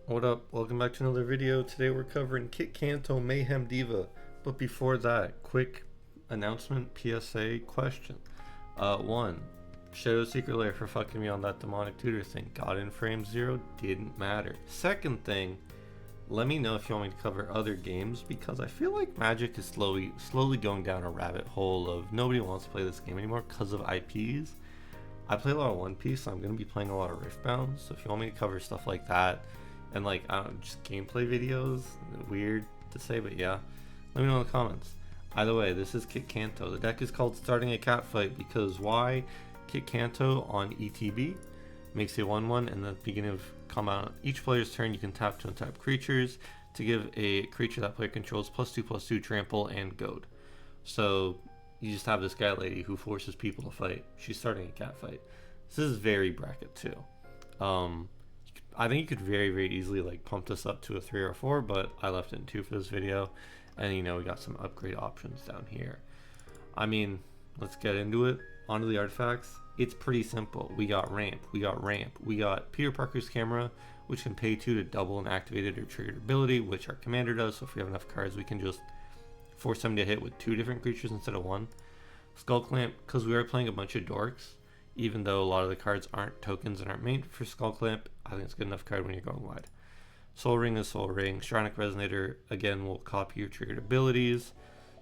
What up? Welcome back to another video. Today we're covering Kitt Kanto Mayhem Diva. But before that, quick announcement, PSA question. One, Shadow Secret Lair for fucking me on that demonic tutor thing. Got in frame 0, didn't matter. Second thing, let me know if you want me to cover other games because I feel like Magic is slowly going down a rabbit hole of nobody wants to play this game anymore because of IPs. I play a lot of One Piece, so I'm going to be playing a lot of Riftbound, so if you want me to cover stuff like that, and like, I don't know, just gameplay videos, weird to say, but yeah, let me know in the comments. Either way, this is Kitt Kanto. The deck is called Starting a Catfight because why? Kitt Kanto on ETB makes a 1/1, and at the beginning of combat on each player's turn, you can tap to untap creatures to give a creature that player controls +2/+2 trample and goad. So you just have this guy lady who forces people to fight. She's starting a cat fight. This is very bracket 2. I think you could very easily like pump this up to a 3 or 4, but I left it in 2 for this video, and you know, we got some upgrade options down here. I mean, let's get into it. Onto the artifacts. It's pretty simple. We got ramp, we got Peter Parker's camera, which can pay 2 to double an activated or triggered ability, which our commander does. So if we have enough cards, we can just force them to hit with 2 different creatures instead of 1. Skull Clamp, because we are playing a bunch of dorks, even though a lot of the cards aren't tokens and aren't made for Skull Clamp, I think it's a good enough card when you're going wide. Soul Ring is Soul Ring. Shronic Resonator, again, will copy your triggered abilities.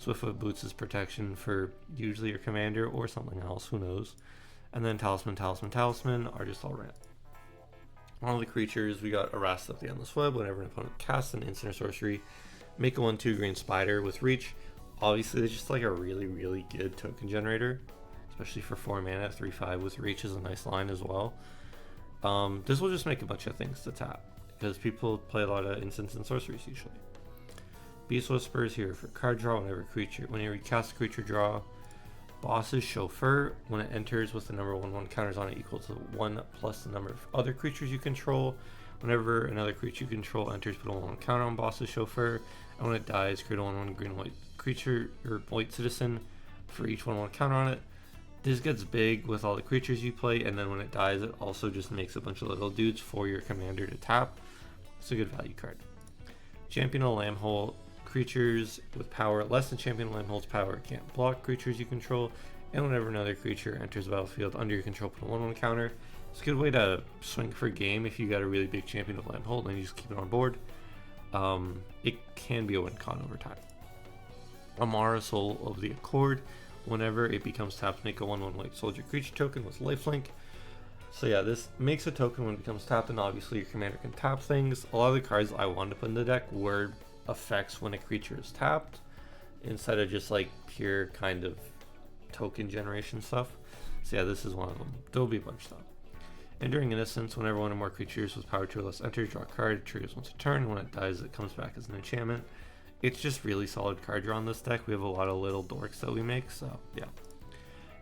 Swiftfoot Boots is protection for usually your commander or something else, who knows. And then Talisman are just all ramp. One of the creatures, we got Erased Up the Endless Web. Whenever an opponent casts an instant or sorcery, make a 1/2 green spider with reach. Obviously, it's just like a really good token generator, especially for 4 mana. 3/5 with reach is a nice line as well. This will just make a bunch of things to tap because people play a lot of instants and sorceries usually. Beast Whisper is here for card draw. Whenever you cast a creature, draw. Boss's Chauffeur, when it enters with the number 1/1 counters on it equal to 1 plus the number of other creatures you control. Whenever another creature you control enters, put a 1/1 counter on Boss's Chauffeur, and when it dies, create a 1/1 green-white creature or white citizen for each 1/1 counter on it. This gets big with all the creatures you play, and then when it dies, it also just makes a bunch of little dudes for your commander to tap. It's a good value card. Champion of Lambhole, creatures with power less than Champion of Lambhole's power can't block creatures you control, and whenever another creature enters the battlefield under your control, put a 1/1 counter. It's a good way to swing for game if you got a really big Champion of Lambhole and you just keep it on board. It can be a win con over time. Amara, Soul of the Accord. Whenever it becomes tapped, make a 1/1 white soldier creature token with lifelink. So yeah, this makes a token when it becomes tapped, and obviously your commander can tap things. A lot of the cards I wanted to put in the deck were effects when a creature is tapped, instead of just like pure kind of token generation stuff. So yeah, this is one of them. There'll be a bunch though. Enduring Innocence, whenever one or more creatures with power 2 or less enters, draw a card, it triggers once a turn. When it dies, it comes back as an enchantment. It's just really solid card draw on this deck. We have a lot of little dorks that we make, so yeah.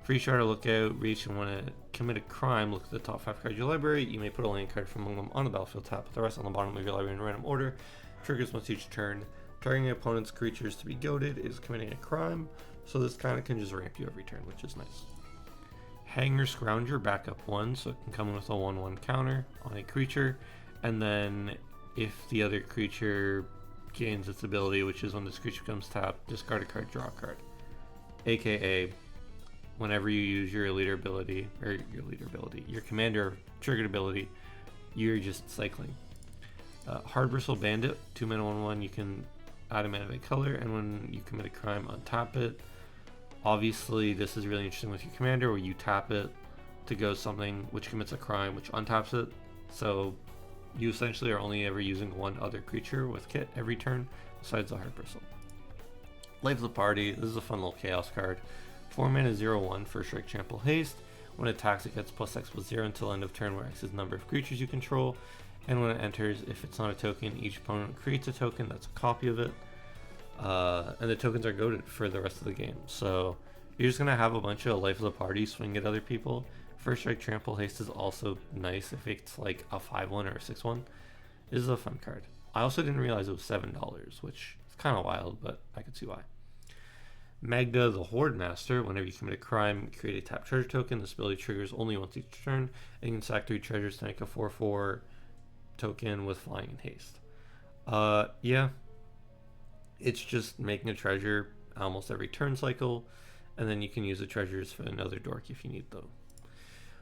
Free Shard, Lookout, Reach, and when it commit a crime, look at the top 5 cards of your library. You may put a land card from among them on the battlefield, tap with the rest on the bottom of your library in random order. Triggers once each turn. Targeting opponent's creatures to be goaded is committing a crime, so this kind of can just ramp you every turn, which is nice. Hanger Scrounger, backup 1, so it can come in with a 1/1 counter on a creature, and then if the other creature gains its ability, which is when this creature becomes tapped, discard a card, draw a card. AKA, whenever you use your your commander triggered ability, you're just cycling. Hard Bristle Bandit, 2 mana 1/1, you can add a mana of a color, and when you commit a crime, untap it. Obviously, this is really interesting with your commander, where you tap it to go something which commits a crime, which untaps it. So you essentially are only ever using one other creature with Kitt every turn, besides the Hard Bristle. Life of the Party, this is a fun little chaos card. 4 mana 0/1 for Strike Trample Haste. When it attacks, it gets +X/+0 until end of turn, where X is the number of creatures you control. And when it enters, if it's not a token, each opponent creates a token that's a copy of it. And the tokens are goaded for the rest of the game. So you're just going to have a bunch of Life of the Party swing at other people. First Strike Trample Haste is also nice if it's like a 5/1 or a 6/1. This is a fun card. I also didn't realize it was $7, which is kind of wild, but I could see why. Magda, the Horde Master, whenever you commit a crime, create a tap treasure token. This ability triggers only once each turn, and you can sack 3 treasures to make a 4/4 token with flying and haste. Yeah, it's just making a treasure almost every turn cycle, and then you can use the treasures for another dork if you need them.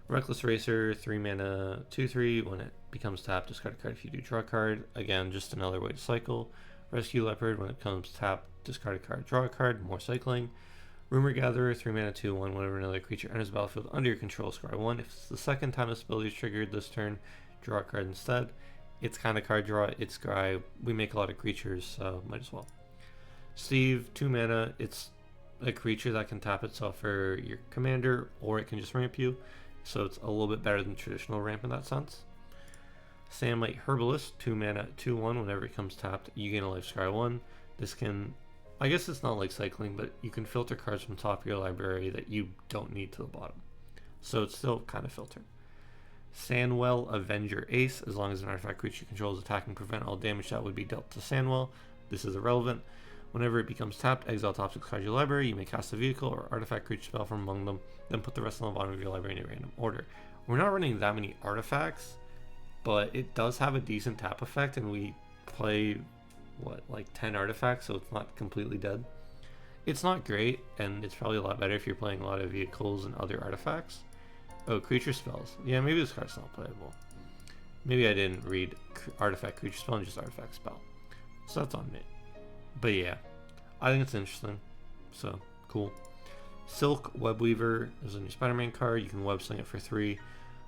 Reckless Racer, 3 mana, 2/3. When it becomes tapped, discard a card if you do draw a card. Again, just another way to cycle. Rescue Leopard, when it becomes tapped, discard a card, draw a card, more cycling. Rumor Gatherer, 3 mana, 2/1. Whenever another creature enters the battlefield under your control, scry 1. If it's the second time this ability is triggered this turn, draw a card instead. It's kind of card draw, it's scry. We make a lot of creatures, so might as well. Steve, 2 mana. It's a creature that can tap itself for your commander, or it can just ramp you. So it's a little bit better than traditional ramp in that sense. Sandlight Herbalist, 2 mana, 2/1. Whenever it comes tapped, you gain a life, scry 1. This can, I guess it's not like cycling, but you can filter cards from top of your library that you don't need to the bottom. So it's still kind of filtered. Sandwell Avenger Ace, as long as an artifact creature controls attacking, prevent all damage that would be dealt to Sandwell. This is irrelevant. Whenever it becomes tapped, exile top 6 cards of your library. You may cast a vehicle or artifact creature spell from among them, then put the rest on the bottom of your library in a random order. We're not running that many artifacts, but it does have a decent tap effect, and we play, like 10 artifacts, so it's not completely dead. It's not great, and it's probably a lot better if you're playing a lot of vehicles and other artifacts. Oh, creature spells. Yeah, maybe this card's not playable. Maybe I didn't read artifact creature spell and just artifact spell. So that's on me. But yeah, I think it's interesting. So, cool. Silk Webweaver is a new Spider-Man card. You can web sling it for 3.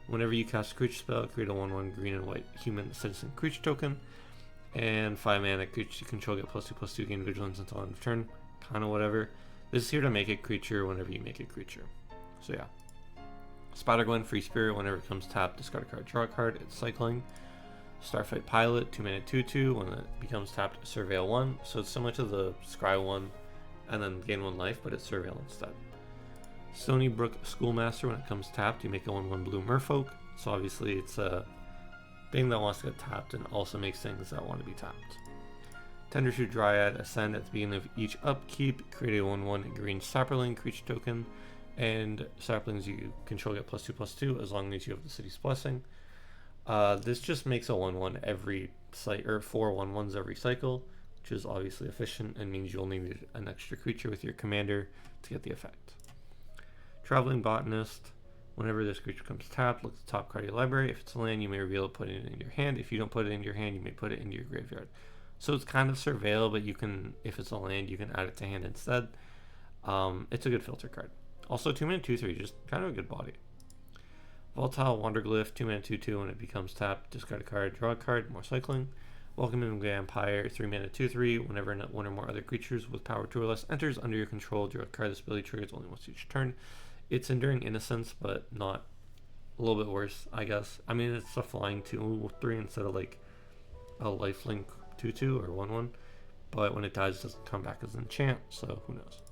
Whenever you cast a creature spell, create a 1/1 green and white human citizen creature token. And 5 mana creature you control get +2/+2, gain vigilance until end of turn. Kind of whatever. This is here to make a creature whenever you make a creature. So yeah. Spider-Gwen, free spirit. Whenever it comes tapped, discard a card, draw a card. It's cycling. Starfight Pilot, 2 mana, 2/2. When it becomes tapped, surveil 1. So it's similar to the scry 1 and then gain 1 life, but it's surveil instead. Stony Brook Schoolmaster, when it comes tapped, you make a 1/1 blue merfolk. So obviously it's a thing that wants to get tapped and also makes things that want to be tapped. Tendershoot Dryad, ascend at the beginning of each upkeep, create a 1/1 green sapling creature token, and saplings you control get +2/+2 as long as you have the city's blessing. This just makes a 1/1 every cycle, or 4 1/1s every cycle, which is obviously efficient and means you'll need an extra creature with your commander to get the effect. Traveling Botanist, whenever this creature comes tapped, look at the top card of your library. If it's a land, you may reveal it, put it in your hand. If you don't put it in your hand, you may put it into your graveyard. So it's kind of surveil, but you can, if it's a land, you can add it to hand instead. It's a good filter card. Also 2 mana, 2/3, just kind of a good body. Volatile Wanderglyph, 2 mana, 2/2. When it becomes tapped, discard a card, draw a card, more cycling. Welcoming Vampire, 3 mana, 2/3. Whenever one or more other creatures with power 2 or less enters under your control, draw a card. This ability triggers only once each turn. It's Enduring Innocence, but not a little bit worse, I guess. I mean, it's a flying 2/3 instead of like a lifelink 2/2 or 1/1. But when it dies, it doesn't come back as an enchant, so who knows.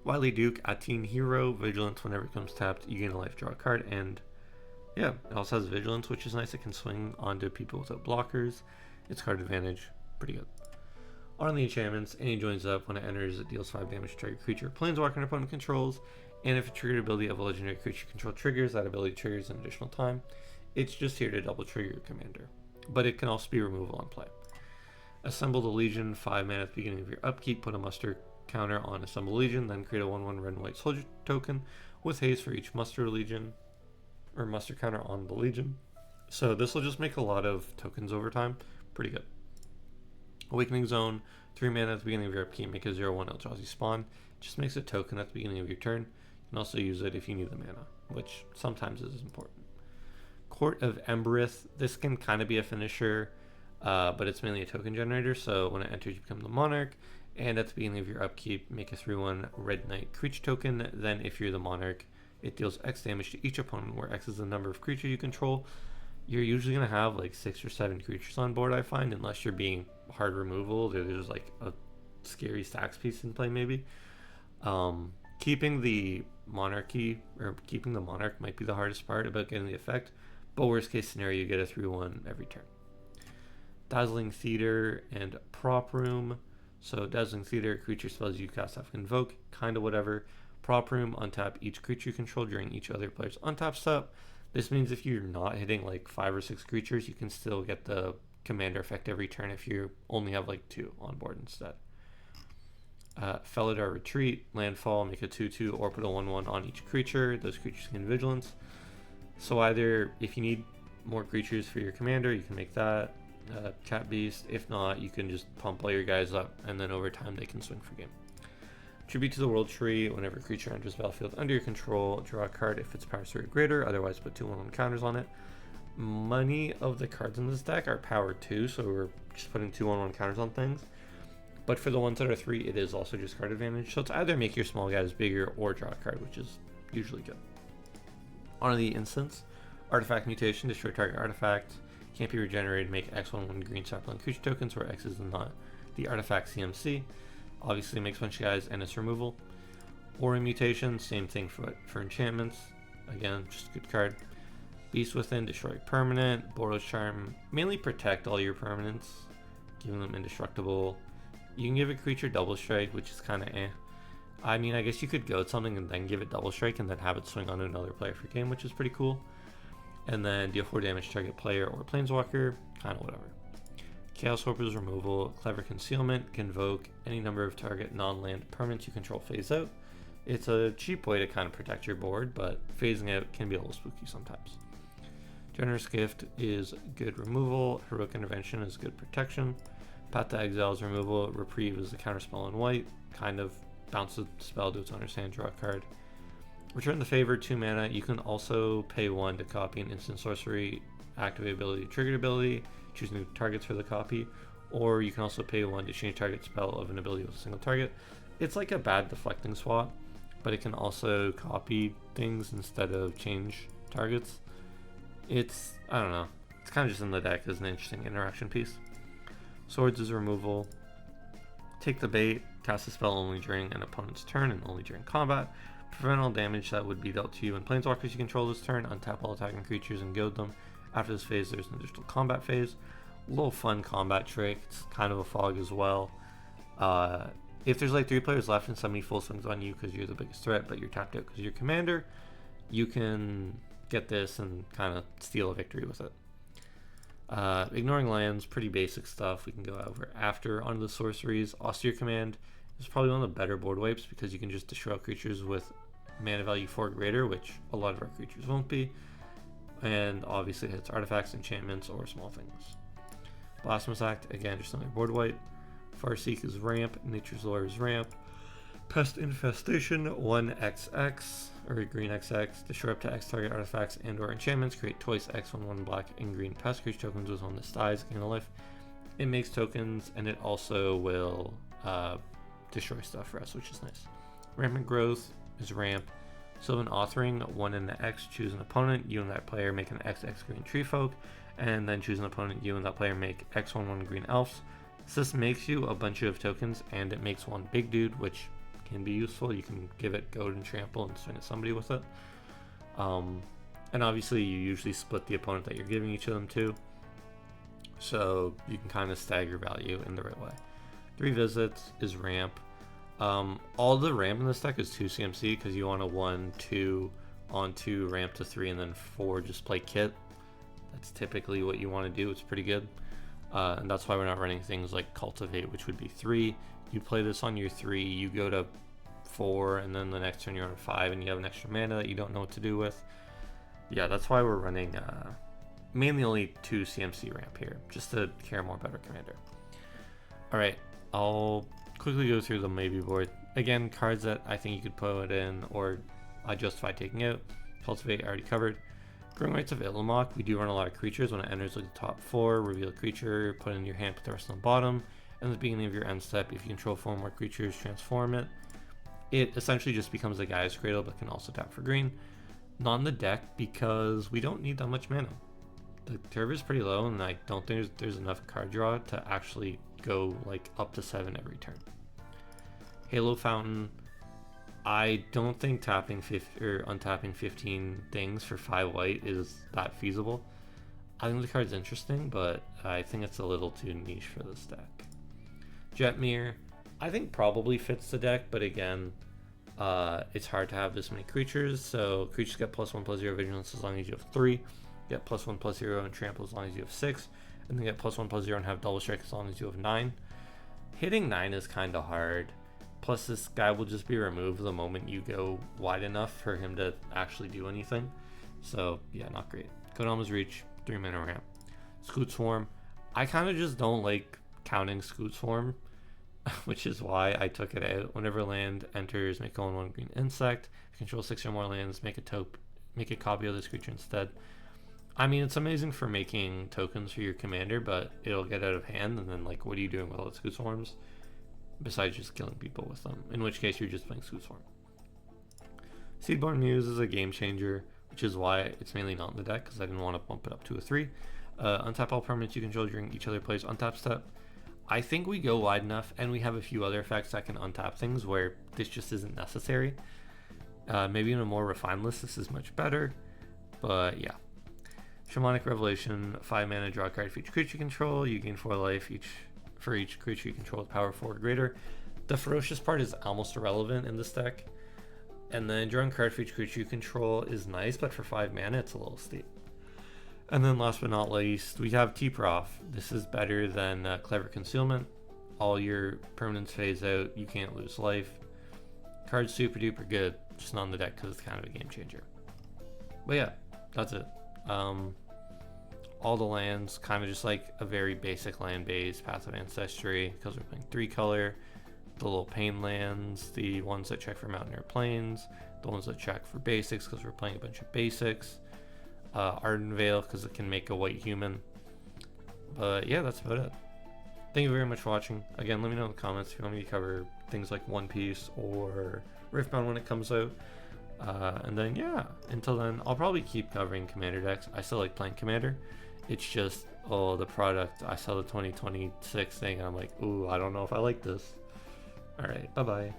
Wily Duke, Atene Hero, Vigilance. Whenever it comes tapped, you gain a life, draw a card, and yeah, it also has Vigilance, which is nice. It can swing onto people without blockers. It's card advantage, pretty good. On the enchantments, any joins up. When it enters, it deals 5 damage to target creature planeswalker an opponent controls, and if a triggered ability of a legendary creature control triggers, that ability triggers an additional time. It's just here to double trigger your commander, but it can also be removal on play. Assemble the Legion, 5 mana at the beginning of your upkeep. Put a muster counter on Assemble Legion, then create a 1/1 red and white soldier token with haste for each muster legion, or muster counter on the Legion. So this will just make a lot of tokens over time. Pretty good. Awakening Zone, 3 mana at the beginning of your upkeep, make a 0/1 Eldrazi spawn. Just makes a token at the beginning of your turn. You can also use it if you need the mana, which sometimes is important. Court of Embereth, this can kind of be a finisher, but it's mainly a token generator, so when it enters you become the monarch, and at the beginning of your upkeep make a 3/1 red knight creature token. Then if you're the monarch, it deals X damage to each opponent, where X is the number of creatures you control. You're usually going to have like 6 or 7 creatures on board, I find, unless you're being hard removal. There's like a scary stacks piece in play maybe. Keeping the monarchy, or keeping the monarch, might be the hardest part about getting the effect, but worst case scenario, you get a 3/1 every turn. Dazzling Theater and Prop Room. So Dazzling Theater, creature spells you cast have invoke, kind of whatever. Prop Room, untap each creature you control during each other player's untap step. This means if you're not hitting like 5 or 6 creatures, you can still get the commander effect every turn if you only have like 2 on board instead. Felidar Retreat, landfall, make a 2/2 or put a 1/1 on each creature. Those creatures gain vigilance. So either if you need more creatures for your commander, you can make that. Cat Beast. If not, you can just pump all your guys up, and then over time they can swing for game. Tribute to the World Tree. Whenever a creature enters the battlefield under your control, draw a card if its power 3 or greater. Otherwise, put 2/1 counters on it. Many of the cards in this deck are power 2, so we're just putting 2/1 counters on things. But for the ones that are 3, it is also just card advantage. So it's either make your small guys bigger or draw a card, which is usually good. On the instance, Artifact Mutation, destroy target artifact. Can't be regenerated, make X/1/1 green sapling creature tokens, where X is not the artifact CMC. Obviously makes a bunch of guys and its removal. Aura Mutation, same thing for enchantments. Again, just a good card. Beast Within, destroy permanent. Boros Charm, mainly protect all your permanents, giving them indestructible. You can give a creature double strike, which is kind of eh. I mean, I guess you could goad something and then give it double strike and then have it swing on another player for game, which is pretty cool. And then deal 4 damage to target player or planeswalker, kind of whatever. Chaos Warper's removal, Clever Concealment, convoke any number of target non-land permanents you control phase out. It's a cheap way to kind of protect your board, but phasing out can be a little spooky sometimes. Generous Gift is good removal, Heroic Intervention is good protection. Path to Exile's removal, Reprieve is a counterspell in white, kind of bounce the spell to its owner's hand, draw a card. Return the Favor, 2 mana. You can also pay 1 to copy an instant sorcery, activate ability, triggered ability, choose new targets for the copy, or you can also pay 1 to change target spell of an ability with a single target. It's like a bad deflecting swap, but it can also copy things instead of change targets. It's, I don't know, it's kind of just in the deck as an interesting interaction piece. Swords is removal. Take the Bait, cast a spell only during an opponent's turn and only during combat. Prevent all damage that would be dealt to you and planeswalkers you control this turn. Untap all attacking creatures and goad them. After this phase, there's an additional combat phase. A little fun combat trick. It's kind of a fog as well. If there's like 3 players left and somebody full swings on you because you're the biggest threat, but you're tapped out because you're commander, you can get this and kind of steal a victory with it. Ignoring lands, pretty basic stuff we can go over after. Onto the sorceries. Austere Command is probably one of the better board wipes because you can just destroy creatures with mana value 4 or greater, which a lot of our creatures won't be. And obviously it hits artifacts, enchantments, or small things. Blasphemous Act, again, just another board wipe. Farseek is ramp, Nature's Lore is ramp. Pest Infestation, 1XX, or green XX. Destroy up to X target artifacts and or enchantments. Create twice X, 1/1 black and green pest creature tokens with on this dies, gain a life. It makes tokens, and it also will destroy stuff for us, which is nice. Rampant Growth is ramp. Sylvan Authoring, 1 in the X, choose an opponent. You and that player make an XX green tree folk, and then choose an opponent. You and that player make X 1/1 green elves. So this makes you a bunch of tokens, and it makes 1 big dude, which can be useful. You can give it goad and trample and swing at somebody with it. And obviously you usually split the opponent that you're giving each of them to, so you can kind of stagger value in the right way. 3 visits is ramp. All the ramp in this deck is 2 CMC because you want a 1/2 onto ramp to 3 and then 4 just play Kitt. That's typically what you want to do. It's pretty good. And that's why we're not running things like Cultivate, which would be 3. You play this on your 3, you go to 4, and then the next turn you're on 5, and you have an extra mana that you don't know what to do with. Yeah, that's why we're running mainly only 2 CMC ramp here, just to care more about our commander. Alright, I'll quickly go through the maybe board. Again, cards that I think you could put in, or I justify taking out. Cultivate, already covered. Growing Rites of Illamok, we do run a lot of creatures. When it enters like the top 4, reveal a creature, put it in your hand, put the rest on the bottom. And at the beginning of your end step, if you control 4 more creatures, transform it. It essentially just becomes a Gaia's Cradle, but can also tap for green. Not in the deck because we don't need that much mana. The turf is pretty low, and I don't think there's enough card draw to actually go like up to 7 every turn. Halo Fountain, I don't think tapping or untapping 15 things for 5 white is that feasible. I think the card's interesting, but I think it's a little too niche for this deck. Jetmir, I think probably fits the deck, but again, It's hard to have this many creatures, so creatures get +1/+0 vigilance as long as you have 3, get +1/+0 and trample as long as you have 6, and then get +1/+0 and have double strike as long as you have 9. Hitting 9 is kind of hard. Plus, this guy will just be removed the moment you go wide enough for him to actually do anything. So, yeah, not great. Kodama's Reach, 3-mana ramp. Scoot Swarm. I kind of just don't like counting Scoot Swarm, which is why I took it out. Whenever land enters, make a 1/1 green insect. If you control 6 or more lands, make a copy of this creature instead. I mean, it's amazing for making tokens for your commander, but it'll get out of hand, and then, like, what are you doing with all the Scoot Swarms? Besides just killing people with them, in which case you're just playing Scoot Swarm. Seedborn Muse is a game changer, which is why it's mainly not in the deck, because I didn't want to bump it up to a 3. Untap all permanents you control during each other plays untap step. I think we go wide enough, and we have a few other effects that can untap things where this just isn't necessary. Maybe in a more refined list this is much better, but yeah. Shamanic Revelation, 5-mana, draw a card for each creature you control. You gain 4 life for each creature you control with power 4 or greater. The ferocious part is almost irrelevant in this deck. And then drawing a card for each creature you control is nice, but for 5 mana it's a little steep. And then last but not least, we have T-Prof. This is better than Clever Concealment. All your permanents phase out, you can't lose life. Card's super duper good, just not on the deck because it's kind of a game changer. But yeah, that's it. All the lands, kind of just like a very basic land base, Path of Ancestry, because we're playing 3 color. The little pain lands, the ones that check for mountain or plains, the ones that check for basics because we're playing a bunch of basics. Arden Veil because it can make a white human. But yeah, that's about it. Thank you very much for watching. Again, let me know in the comments if you want me to cover things like One Piece or Riftbound when it comes out. And then yeah, until then, I'll probably keep covering Commander decks. I still like playing Commander. It's just, the product. I saw the 2026 thing and I'm like, ooh, I don't know if I like this. Alright, bye-bye.